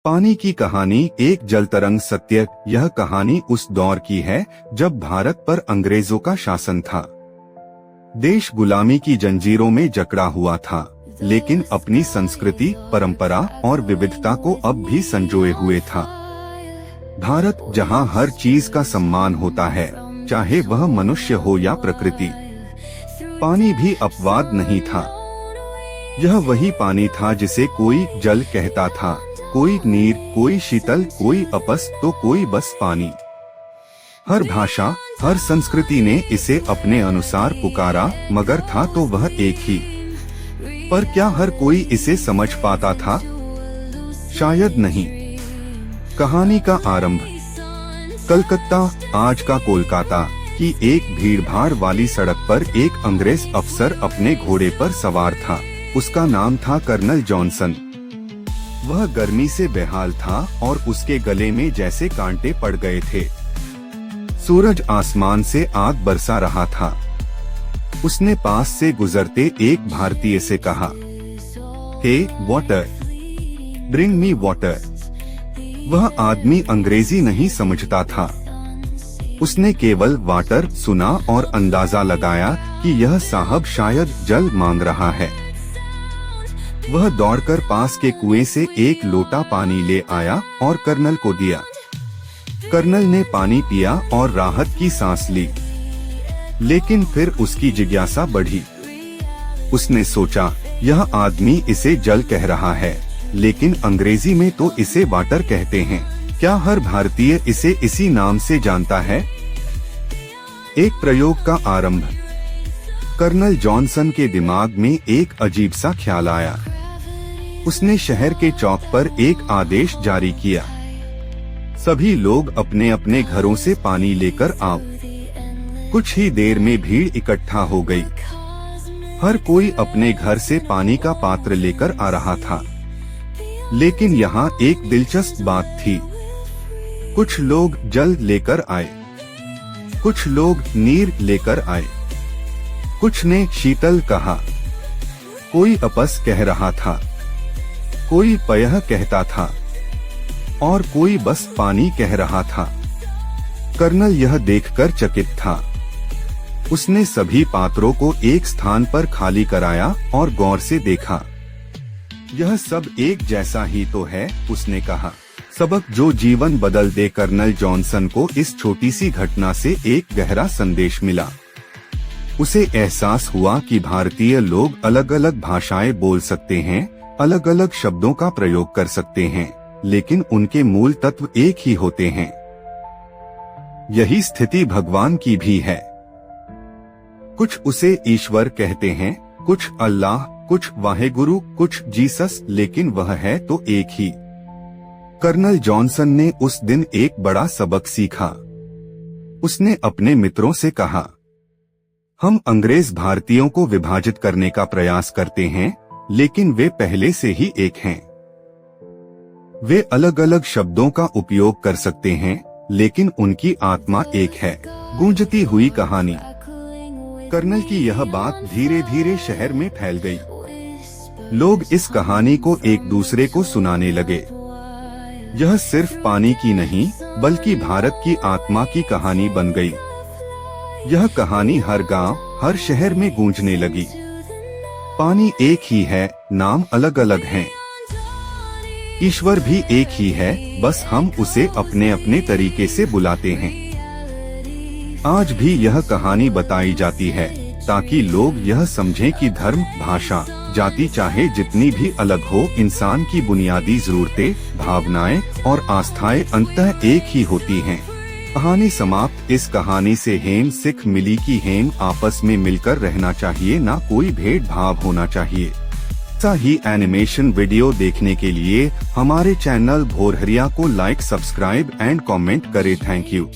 पानी की कहानी एक जलतरंग सत्य। यह कहानी उस दौर की है जब भारत पर अंग्रेजों का शासन था। देश गुलामी की जंजीरों में जकड़ा हुआ था, लेकिन अपनी संस्कृति, परंपरा और विविधता को अब भी संजोए हुए था। भारत जहां हर चीज का सम्मान होता है, चाहे वह मनुष्य हो या प्रकृति। पानी भी अपवाद नहीं था। यह वही पानी था जिसे कोई जल कहता था, कोई नीर, कोई शीतल, कोई अपस तो कोई बस पानी। हर भाषा, हर संस्कृति ने इसे अपने अनुसार पुकारा, मगर था तो वह एक ही। पर क्या हर कोई इसे समझ पाता था? शायद नहीं। कहानी का आरंभ कलकत्ता, आज का कोलकाता की एक भीड़भाड़ वाली सड़क पर एक अंग्रेज अफसर अपने घोड़े पर सवार था। उसका नाम था कर्नल जॉनसन। वह गर्मी से बेहाल था और उसके गले में जैसे कांटे पड़ गए थे। सूरज आसमान से आग बरसा रहा था। उसने पास से गुजरते एक भारतीय से कहा, हे वाटर, ब्रिंग मी वाटर। वह आदमी अंग्रेजी नहीं समझता था। उसने केवल वाटर सुना और अंदाजा लगाया कि यह साहब शायद जल मांग रहा है। वह दौड़कर पास के कुएं से एक लोटा पानी ले आया और कर्नल को दिया। कर्नल ने पानी पिया और राहत की सांस ली, लेकिन फिर उसकी जिज्ञासा बढ़ी। उसने सोचा, यह आदमी इसे जल कह रहा है, लेकिन अंग्रेजी में तो इसे वाटर कहते हैं। क्या हर भारतीय इसे इसी नाम से जानता है? एक प्रयोग का आरंभ। कर्नल जॉनसन के दिमाग में एक अजीब सा ख्याल आया। उसने शहर के चौक पर एक आदेश जारी किया, सभी लोग अपने अपने घरों से पानी लेकर आओ। कुछ ही देर में भीड़ इकट्ठा हो गई। हर कोई अपने घर से पानी का पात्र लेकर आ रहा था। लेकिन यहाँ एक दिलचस्प बात थी। कुछ लोग जल लेकर आए, कुछ लोग नीर लेकर आए, कुछ ने शीतल कहा, कोई अपस कह रहा था, कोई पयः कहता था और कोई बस पानी कह रहा था। कर्नल यह देखकर चकित था। उसने सभी पात्रों को एक स्थान पर खाली कराया और गौर से देखा। यह सब एक जैसा ही तो है, उसने कहा। सबक जो जीवन बदल दे। कर्नल जॉनसन को इस छोटी सी घटना से एक गहरा संदेश मिला। उसे एहसास हुआ कि भारतीय लोग अलग अलग भाषाएं बोल सकते हैं, अलग अलग शब्दों का प्रयोग कर सकते हैं, लेकिन उनके मूल तत्व एक ही होते हैं। यही स्थिति भगवान की भी है। कुछ उसे ईश्वर कहते हैं, कुछ अल्लाह, कुछ वाहेगुरु, कुछ जीसस, लेकिन वह है तो एक ही। कर्नल जॉनसन ने उस दिन एक बड़ा सबक सीखा। उसने अपने मित्रों से कहा, हम अंग्रेज भारतीयों को विभाजित करने का प्रयास करते हैं, लेकिन वे पहले से ही एक हैं। वे अलग अलग शब्दों का उपयोग कर सकते हैं, लेकिन उनकी आत्मा एक है। गूंजती हुई कहानी। कर्नल की यह बात धीरे धीरे शहर में फैल गई। लोग इस कहानी को एक दूसरे को सुनाने लगे। यह सिर्फ पानी की नहीं, बल्कि भारत की आत्मा की कहानी बन गई। यह कहानी हर गांव, हर शहर में गूंजने लगी। पानी एक ही है, नाम अलग अलग हैं। ईश्वर भी एक ही है, बस हम उसे अपने अपने तरीके से बुलाते हैं। आज भी यह कहानी बताई जाती है ताकि लोग यह समझें कि धर्म, भाषा, जाति चाहे जितनी भी अलग हो, इंसान की बुनियादी जरूरतें, भावनाएं और आस्थाएं अंततः एक ही होती हैं। कहानी समाप्त। इस कहानी से हेम सीख मिली कि हेम आपस में मिलकर रहना चाहिए, ना कोई भेदभाव होना चाहिए। ऐसा ही एनिमेशन वीडियो देखने के लिए हमारे चैनल भोरहरिया को लाइक, सब्सक्राइब एंड कमेंट करें। Thank you.